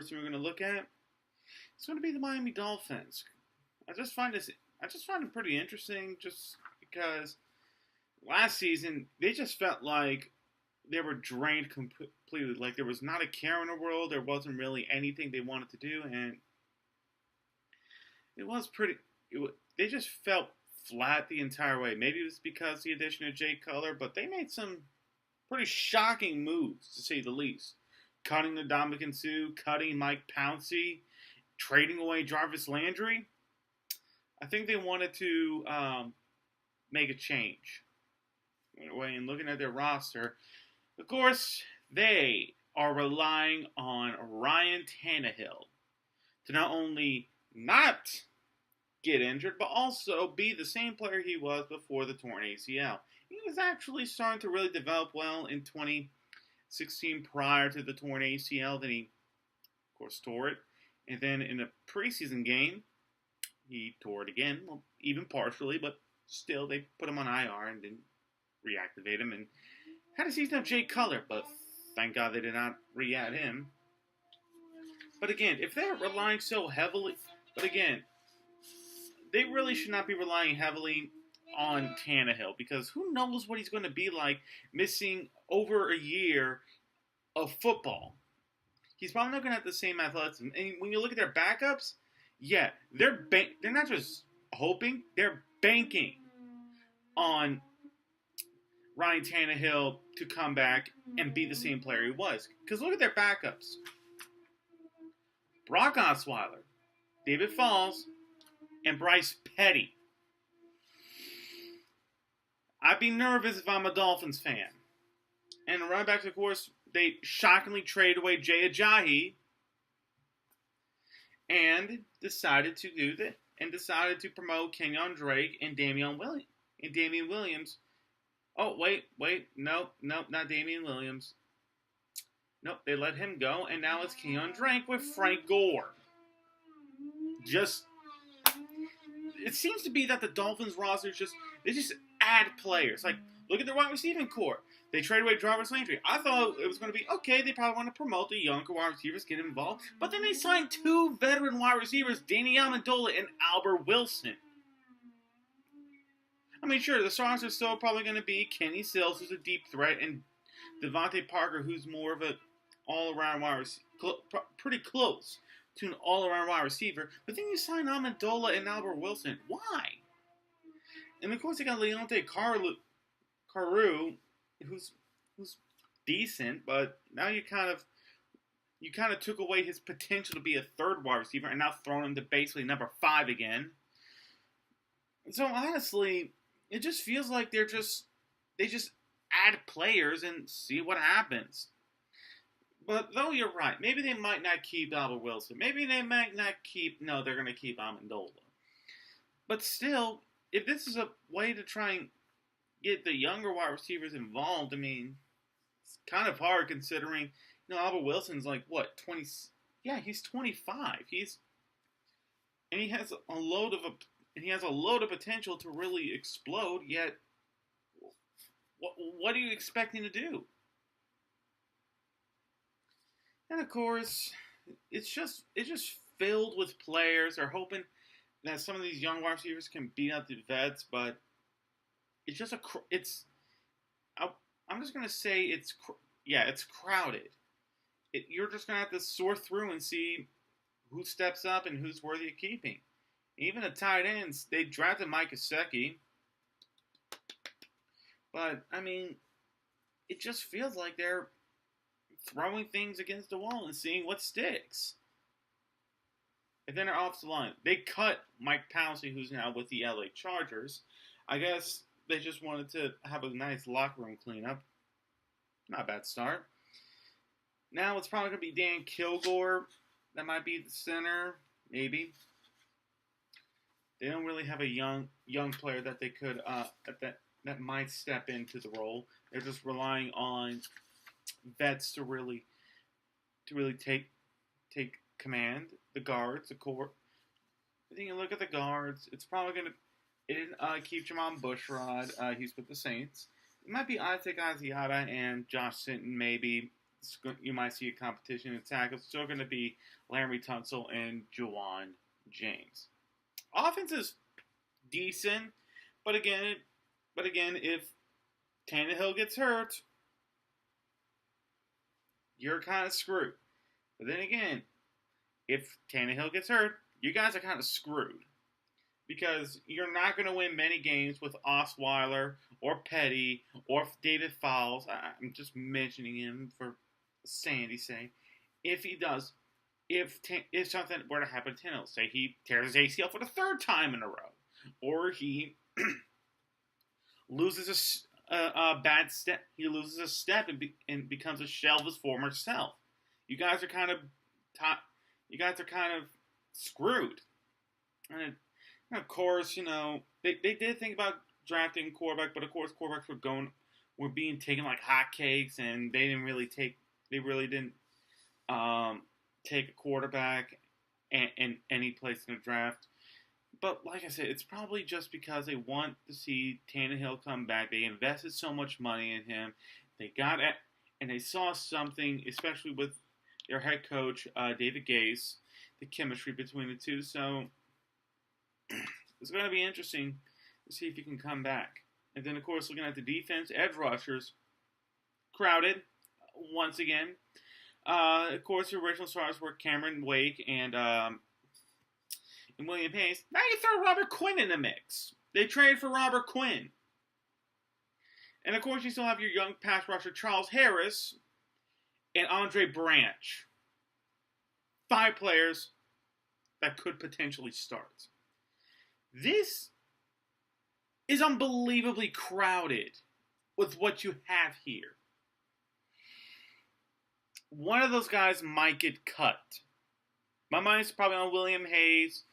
first thing we're going to look at is going to be the Miami Dolphins. I just find it pretty interesting, just because last season they just felt like they were drained completely. Like there was not a care in the world. There wasn't really anything they wanted to do, and it was pretty. They just felt flat the entire way. Maybe it was because of the addition of Jay Cutler, but they made some pretty shocking moves, to say the least. Cutting the Dominican Sue, cutting Mike Pouncey, trading away Jarvis Landry. I think they wanted to make a change. And looking at their roster, of course, they are relying on Ryan Tannehill to not only not get injured, but also be the same player he was before the torn ACL. He was actually starting to really develop well in 2016 prior to the torn ACL. Then he, of course, tore it. And then in a preseason game, he tore it again, well, even partially, but still they put him on IR and didn't reactivate him. And had a season of Jay Cutler, but thank God they did not re-add him. But again, if they're relying so heavily, they really should not be relying heavily on Tannehill, because who knows what he's going to be like missing over a year of football. He's probably not going to have the same athleticism. And when you look at their backups, yeah, they're not just hoping, they're banking on Ryan Tannehill to come back and be the same player he was. Because look at their backups. Brock Osweiler, David Falls, and Bryce Petty. I'd be nervous if I'm a Dolphins fan. And running back, of course, they shockingly traded away Jay Ajayi and decided to promote Kenyon Drake and Damian Williams. Oh, wait, nope, not Damian Williams. Nope, they let him go, and now it's Kenyon Drake with Frank Gore. It seems to be that the Dolphins roster they just add players. Like, look at the wide receiving core. They traded away Jarvis Landry. I thought it was going to be, okay, they probably want to promote the younger wide receivers, get involved. But then they signed two veteran wide receivers, Danny Amendola and Albert Wilson. I mean, sure, the stars are still probably going to be Kenny Stills, who's a deep threat, and Devontae Parker, who's more of an all-around wide receiver, pretty close to an all-around wide receiver. But then you sign Amendola and Albert Wilson. Why? And of course, you got Leonte Carroo, who's decent, but now you kind of took away his potential to be a third wide receiver, and now throwing him to basically number 5 again. So honestly, it just feels like they just add players and see what happens. But though you're right, maybe they might not keep Albert Wilson. Maybe they might not keep. No, they're going to keep Amendola. But still, if this is a way to try and get the younger wide receivers involved, I mean, it's kind of hard considering, Albert Wilson's like, what, 20? Yeah, he's 25. And he has a load of potential to really explode, yet what are you expecting to do? And of course, it's just filled with players. They're hoping that some of these young wide receivers can beat out the vets, but it's just I'm just going to say it's crowded. You're just going to have to sort through and see who steps up and who's worthy of keeping. Even at tight ends, they drafted Mike Gesicki. But, I mean, it just feels like they're throwing things against the wall and seeing what sticks. And then they're off the line. They cut Mike Pouncey, who's now with the LA Chargers. I guess they just wanted to have a nice locker room cleanup. Not a bad start. Now it's probably going to be Dan Kilgore. That might be the center. Maybe. They don't really have a young player that they could that might step into the role. They're just relying on vets to really take command. The guards, the core. I think you look at the guards. It's probably going to. It didn't keep Jermon Bushrod. He's with the Saints. It might be Isaac Asiata and Josh Sinton maybe you might see a competition in tackles. It's still going to be Larry Tunsil and Juwan James. Offense is decent, but again, if Tannehill gets hurt, you're kind of screwed. But then again, if Tannehill gets hurt, you guys are kind of screwed. Because you're not going to win many games with Osweiler or Petty or David Fowles. I'm just mentioning him for Sandy's sake. If he does, if something were to happen to Tannehill, say he tears his ACL for the third time in a row, or loses a bad step, he loses a step and becomes a shell of his former self. You guys are kind of screwed. And of course, they did think about drafting quarterback, but of course quarterbacks were being taken like hotcakes, and they really didn't take a quarterback in any place in the draft. But like I said, it's probably just because they want to see Tannehill come back. They invested so much money in him. They got it, and they saw something, especially with their head coach, David Gase, the chemistry between the two. So it's going to be interesting to see if he can come back. And then, of course, looking at the defense, edge rushers, crowded once again. Of course, the original stars were Cameron Wake and William Hayes. Now you throw Robert Quinn in the mix. They traded for Robert Quinn. And, of course, you still have your young pass rusher Charles Harris and Andre Branch. 5 players that could potentially start. This is unbelievably crowded with what you have here. One of those guys might get cut. My mind's probably on William Hayes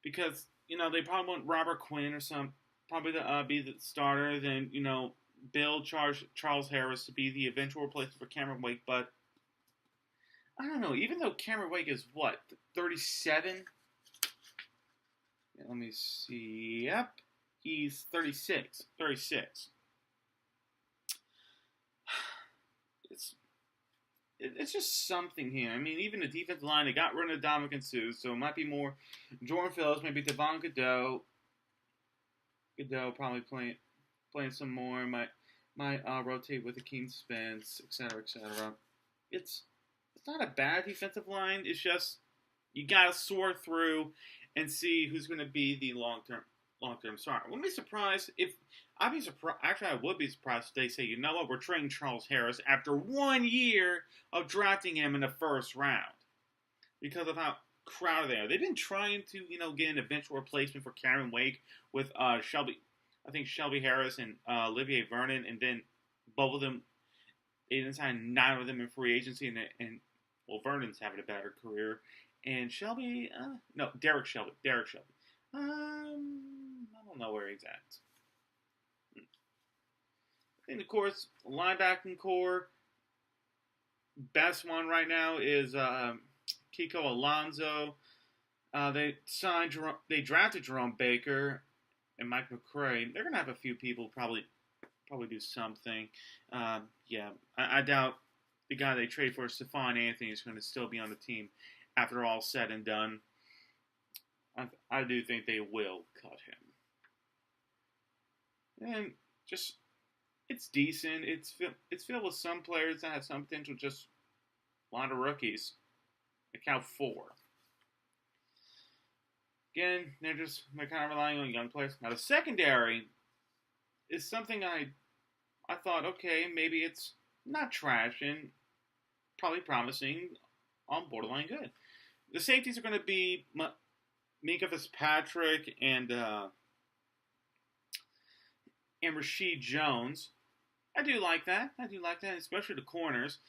because, they probably want Robert Quinn or probably to be the starter. Then, Bill Charles Harris to be the eventual replacement for Cameron Wake. But I don't know. Even though Cameron Wake is, 37? Let me see. Yep. He's 36. 36. It's just something here. I mean, even the defensive line, they got rid of Dominican Sue, so it might be more Jordan Phillips, maybe Devon Godot. Godot probably playing some more. Might rotate with Akeem Spence, etc., etc. It's not a bad defensive line. It's just you got to sort through and see who's going to be the long-term starter. I wouldn't be surprised if I would be surprised if they say, you know what, we're trading Charles Harris after 1 year of drafting him in the first round because of how crowded they are. They've been trying to, get an eventual replacement for Cameron Wake with Shelby Harris and Olivier Vernon, and then both of them, they didn't sign 9 of them in free agency, and Vernon's having a better career. And Derek Shelby. I don't know where he's at. And of course, linebacking core, best one right now is Kiko Alonso. They drafted Jerome Baker and Mike McCray. They're gonna have a few people probably do something. I doubt the guy they trade for, Stephon Anthony, is going to still be on the team after all said and done. I do think they will cut him. And just, it's decent. It's filled with some players that have some potential, just a lot of rookies. Account 4. Again, they're kind of relying on young players. Now, the secondary is something I thought, okay, maybe it's not trash and probably promising, on borderline good. The safeties are going to be Mika Fitzpatrick and Rashid Jones. I do like that, especially the corners.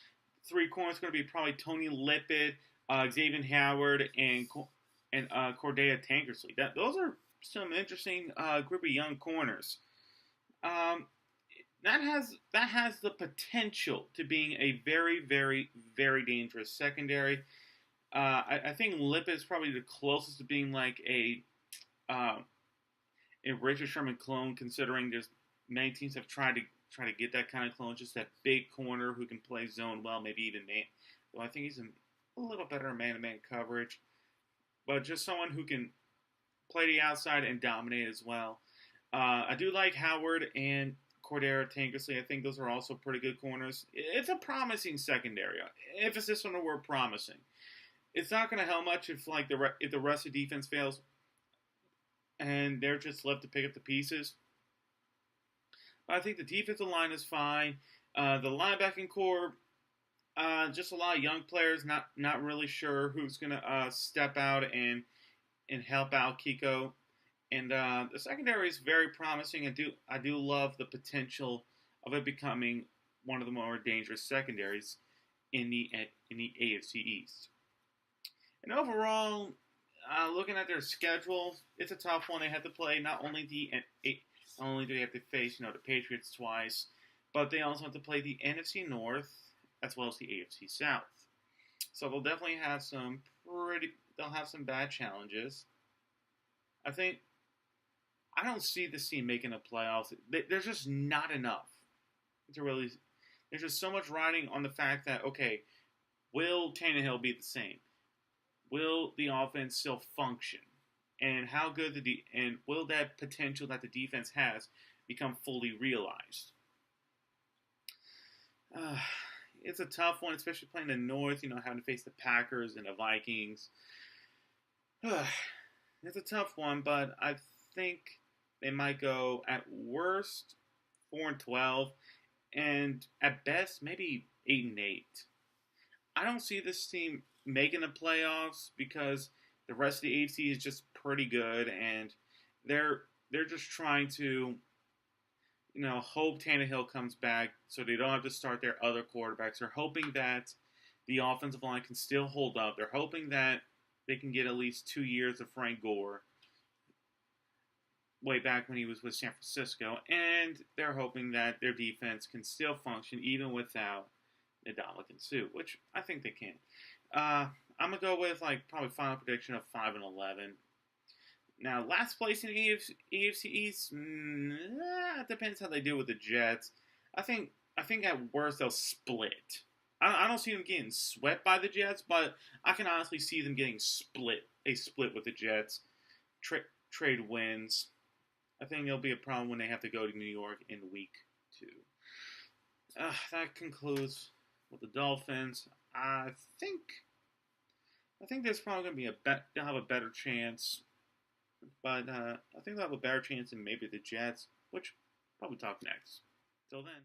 3 corners are going to be probably Tony Lippett, Xavier Howard, and Cordea Tankersley. Those are some interesting group of young corners. That has the potential to being a very, very, very dangerous secondary. I think Lippett is probably the closest to being like a Richard Sherman clone, considering there's many teams have tried try to get that kind of clone, just that big corner who can play zone well, maybe even man. Though I think he's a little better in man-to-man coverage, but just someone who can play the outside and dominate as well. I do like Howard and Cordero Tankersley. I think those are also pretty good corners. It's a promising secondary. Emphasis on the word promising. It's not going to help much if if the rest of the defense fails and they're just left to pick up the pieces. But I think the defensive line is fine. The linebacking core, just a lot of young players. Not really sure who's going to step out and help out Kiko. And the secondary is very promising. I do love the potential of it becoming one of the more dangerous secondaries in the AFC East. And overall, looking at their schedule, it's a tough one. They have to play not only do they have to face the Patriots twice, but they also have to play the NFC North as well as the AFC South. So they'll definitely have some bad challenges. I don't see this team making the playoffs. There's just not enough to really. There's just so much riding on the fact that, okay, will Tannehill be the same? Will the offense still function? And how good and will that potential that the defense has become fully realized? It's a tough one, especially playing the North. Having to face the Packers and the Vikings. It's a tough one, but I think they might go at worst 4-12, and at best maybe 8-8. I don't see this team making the playoffs because the rest of the AFC is just pretty good, and they're just trying to hope Tannehill comes back so they don't have to start their other quarterbacks. They're hoping that the offensive line can still hold up. They're hoping that they can get at least 2 years of Frank Gore way back when he was with San Francisco, and they're hoping that their defense can still function even without Ndamukong Suh, which I think they can. I'm going to go with probably final prediction of 5-11. Now, last place in the AFC East, it depends how they do with the Jets. I think at worst they'll split. I don't see them getting swept by the Jets, but I can honestly see them getting split with the Jets. Trade wins. I think it'll be a problem when they have to go to New York in week 2. That concludes with the Dolphins. I think there's probably going to be they'll have a better chance, but I think they'll have a better chance than maybe the Jets, which I'll probably talk next. Till then.